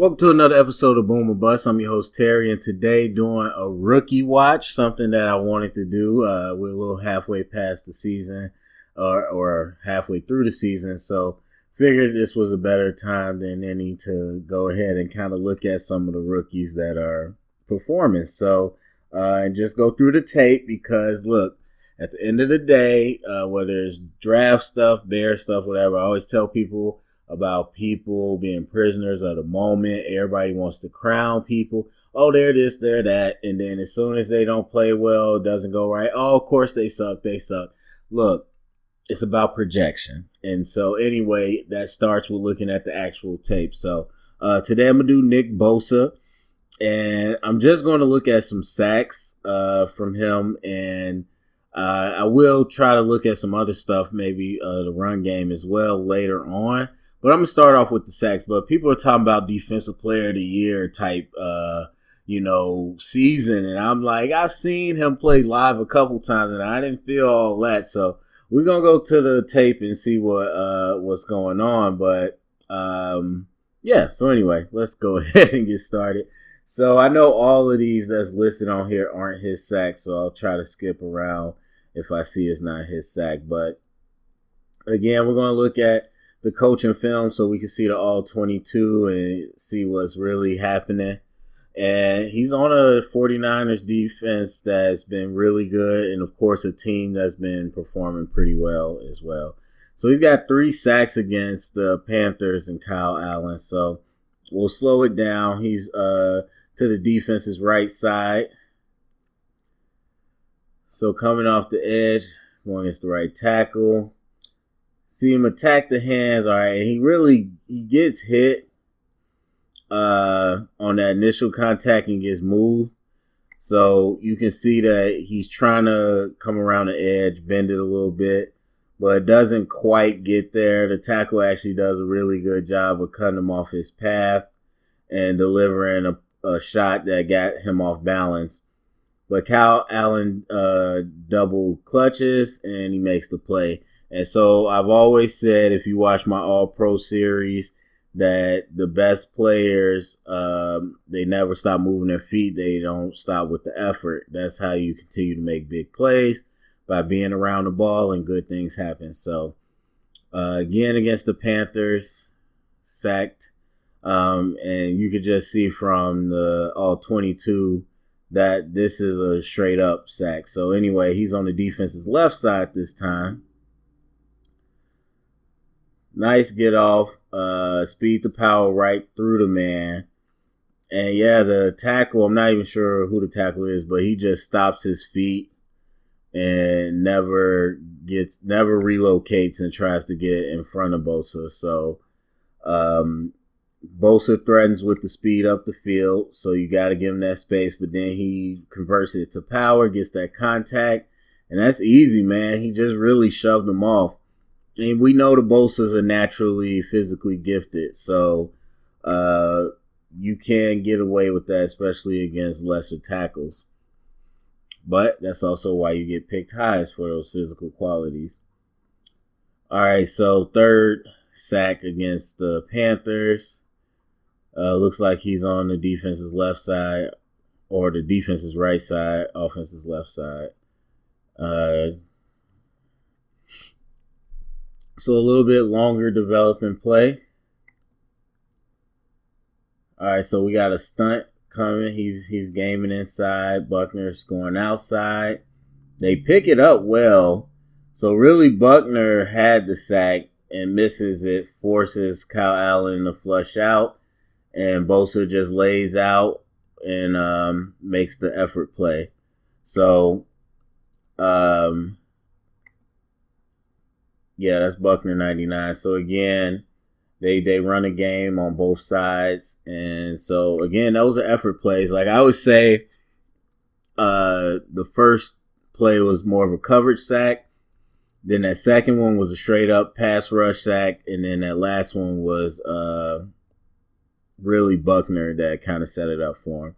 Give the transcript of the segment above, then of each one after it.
Welcome to another episode of Boom or Bust. I'm your host Terry, and today doing a rookie watch, something that I wanted to do. We're a little halfway past the season, or halfway through the season, so figured this was a better time than any to go ahead and kind of look at some of the rookies that are performing. So, and just go through the tape because look, at the end of the day, whether it's draft stuff, bear stuff, whatever, I always tell people about people being prisoners of the moment. Everybody wants to crown people. Oh, they're this, they're that. And then as soon as they don't play well, it doesn't go right. Oh, of course they suck. They suck. Look, it's about projection. And so anyway, that starts with looking at the actual tape. So today I'm going to do Nick Bosa. And I'm just going to look at some sacks from him. And I will try to look at some other stuff, maybe the run game as well later on. But I'm going to start off with the sacks. But people are talking about defensive player of the year type, season. And I'm like, I've seen him play live a couple times, and I didn't feel all that. So we're going to go to the tape and see what's going on. But, so anyway, let's go ahead and get started. So I know all of these that's listed on here aren't his sacks, so I'll try to skip around if I see it's not his sack. But, again, we're going to look at the coaching film so we can see the all 22 and see what's really happening. And he's on a 49ers defense that's been really good, and of course a team that's been performing pretty well as well. So he's got 3 sacks against the Panthers and Kyle Allen. So we'll slow it down. He's to the defense's right side. So coming off the edge, going against the right tackle. See him attack the hands, all right. He gets hit on that initial contact and gets moved. So you can see that he's trying to come around the edge, bend it a little bit, but it doesn't quite get there. The tackle actually does a really good job of cutting him off his path and delivering a shot that got him off balance. But Kyle Allen double clutches and he makes the play. And so I've always said, if you watch my All-Pro series, that the best players, they never stop moving their feet. They don't stop with the effort. That's how you continue to make big plays, by being around the ball, and good things happen. So, again, against the Panthers, sacked. And you could just see from the all 22 that this is a straight up sack. So anyway, he's on the defense's left side this time. Nice get off, speed to power right through the man. And yeah, the tackle, I'm not even sure who the tackle is, but he just stops his feet and never relocates and tries to get in front of Bosa. So Bosa threatens with the speed up the field, so you got to give him that space, but then he converts it to power, gets that contact, and that's easy, man. He just really shoved him off. And we know the Bosas are naturally physically gifted, so you can get away with that, especially against lesser tackles. But that's also why you get picked high, for those physical qualities. All right, so third sack against the Panthers. Looks like he's on the defense's left side, or the defense's right side, offense's left side. So a little bit longer developing play. All right, so we got a stunt coming. He's gaming inside. Buckner's going outside. They pick it up well. So really Buckner had the sack and misses it, forces Kyle Allen to flush out, and Bosa just lays out and makes the effort play. So yeah, that's Buckner 99. So again, they run a game on both sides. And so again, those are effort plays. Like I would say, the first play was more of a coverage sack. Then that second one was a straight up pass rush sack. And then that last one was really Buckner that kind of set it up for him.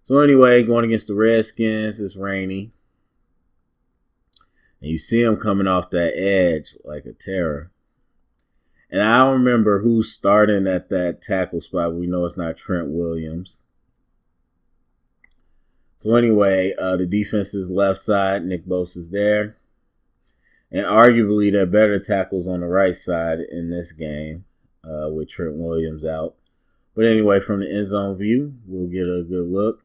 So anyway, going against the Redskins, it's rainy. And you see him coming off that edge like a terror. And I don't remember who's starting at that tackle spot. But we know it's not Trent Williams. So anyway, the defense's left side, Nick Bosa's there. And arguably they're better tackles on the right side in this game with Trent Williams out. But anyway, from the end zone view, we'll get a good look.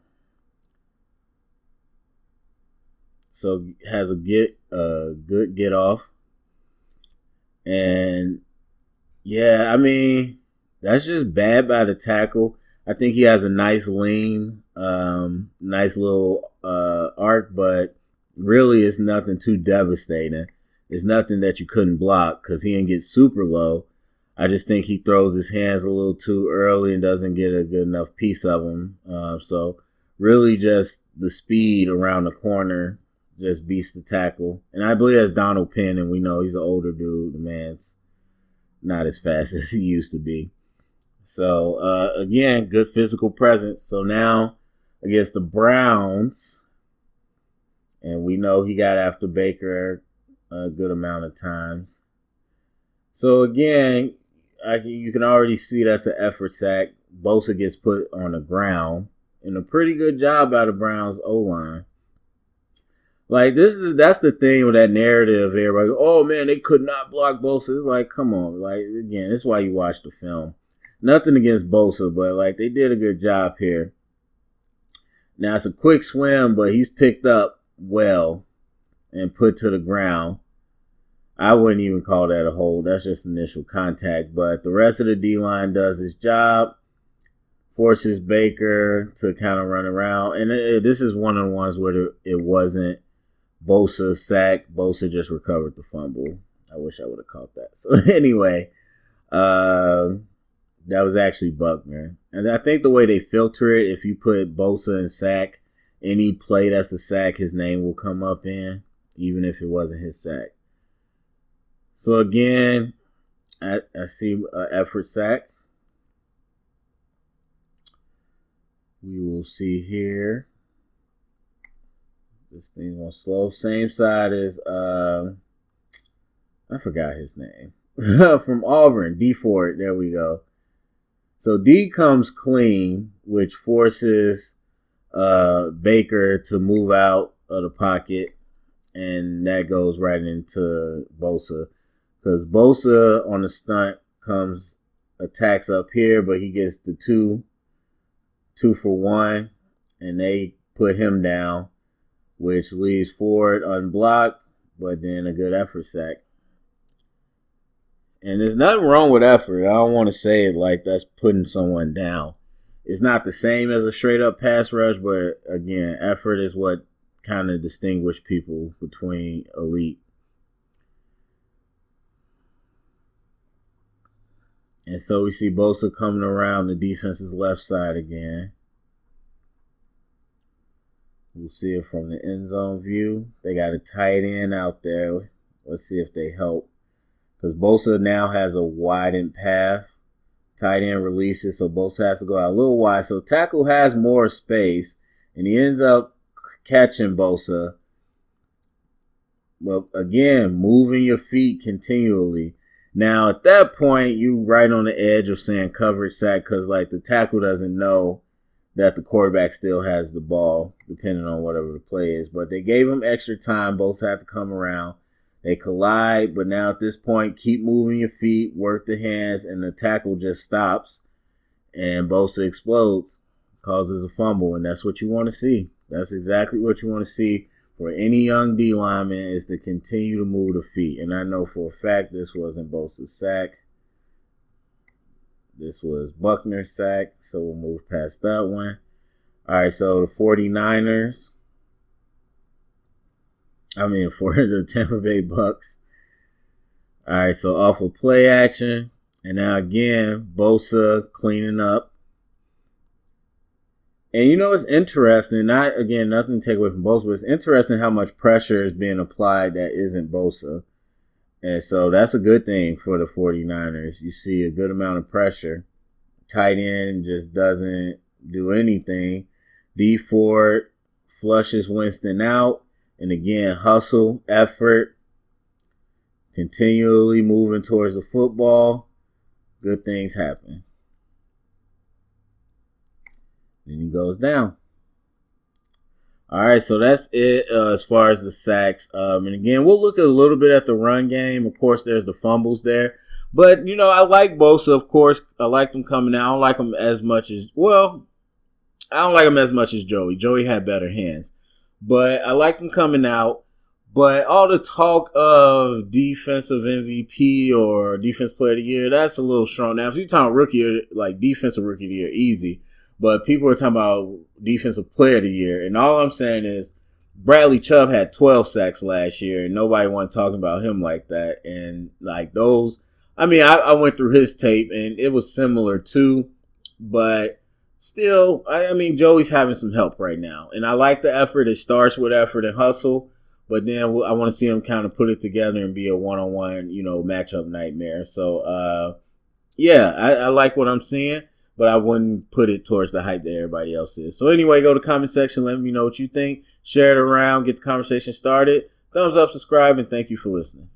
So has a good get off. And yeah, I mean, that's just bad by the tackle. I think he has a nice lean, nice little arc, but really it's nothing too devastating. It's nothing that you couldn't block because he didn't get super low. I just think he throws his hands a little too early and doesn't get a good enough piece of him. So really just the speed around the corner just beats the tackle. And I believe that's Donald Penn, and we know he's an older dude. The man's not as fast as he used to be. So, again, good physical presence. So now against the Browns, and we know he got after Baker a good amount of times. So, again, you can already see that's an effort sack. Bosa gets put on the ground, and a pretty good job by the Browns O-line. Like, that's the thing with that narrative. Everybody, oh, man, they could not block Bosa. It's like, come on. Like, again, this is why you watch the film. Nothing against Bosa, but, like, they did a good job here. Now, it's a quick swim, but he's picked up well and put to the ground. I wouldn't even call that a hold. That's just initial contact. But the rest of the D-line does its job, forces Baker to kind of run around. And this is one of the ones where it wasn't Bosa's sack. Bosa just recovered the fumble. I wish I would have caught that. So anyway, that was actually Buckner. And I think the way they filter it, if you put Bosa in sack, any play that's a sack, his name will come up in, even if it wasn't his sack. So again, I see an effort sack. We will see here. This thing's going slow. Same side as, I forgot his name. From Auburn, D Ford. There we go. So D comes clean, which forces Baker to move out of the pocket. And that goes right into Bosa. Because Bosa on the stunt attacks up here, but he gets the two for one, and they put him down, which leaves Ford unblocked, but then a good effort sack. And there's nothing wrong with effort. I don't want to say it like that's putting someone down. It's not the same as a straight up pass rush, but again, effort is what kind of distinguishes people between elite. And so we see Bosa coming around the defense's left side again. We'll see it from the end zone view. They got a tight end out there. Let's see if they help. Because Bosa now has a widened path. Tight end releases, so Bosa has to go out a little wide. So tackle has more space, and he ends up catching Bosa. But again, moving your feet continually. Now, at that point, you right on the edge of saying coverage sack because, like, the tackle doesn't know that the quarterback still has the ball, depending on whatever the play is. But they gave him extra time. Both had to come around. They collide, but now at this point, keep moving your feet, work the hands, and the tackle just stops. And Bosa explodes, causes a fumble, and that's what you want to see. That's exactly what you want to see for any young D lineman, is to continue to move the feet. And I know for a fact this wasn't Bosa's sack. This was Buckner's sack, so we'll move past that one. All right, so the 49ers. For the Tampa Bay Bucks. All right, so off of play action. And now again, Bosa cleaning up. And you know, it's interesting, nothing to take away from Bosa, but it's interesting how much pressure is being applied that isn't Bosa. And so that's a good thing for the 49ers. You see a good amount of pressure. Tight end just doesn't do anything. D Ford flushes Winston out. And again, hustle, effort, continually moving towards the football. good things happen. Then he goes down. All right, so that's it as far as the sacks. And again, we'll look a little bit at the run game. Of course, there's the fumbles there. But, you know, I like Bosa, of course. I like them coming out. I don't like them as much as, well, I don't like him as much as Joey. Joey had better hands. But I like him coming out. But all the talk of defensive MVP or defense player of the year, that's a little strong. Now, if you're talking rookie, like defensive rookie of the year, easy. But people are talking about defensive player of the year. And all I'm saying is Bradley Chubb had 12 sacks last year. And nobody wasn't talking about him like that. And like those, I mean, I went through his tape and it was similar too. But still, I mean, Joey's having some help right now. And I like the effort. It starts with effort and hustle. But then I want to see him kind of put it together and be a one-on-one, you know, matchup nightmare. So, yeah, I like what I'm seeing. But I wouldn't put it towards the hype that everybody else is. So anyway, go to the comment section. Let me know what you think. Share it around. Get the conversation started. Thumbs up, subscribe, and thank you for listening.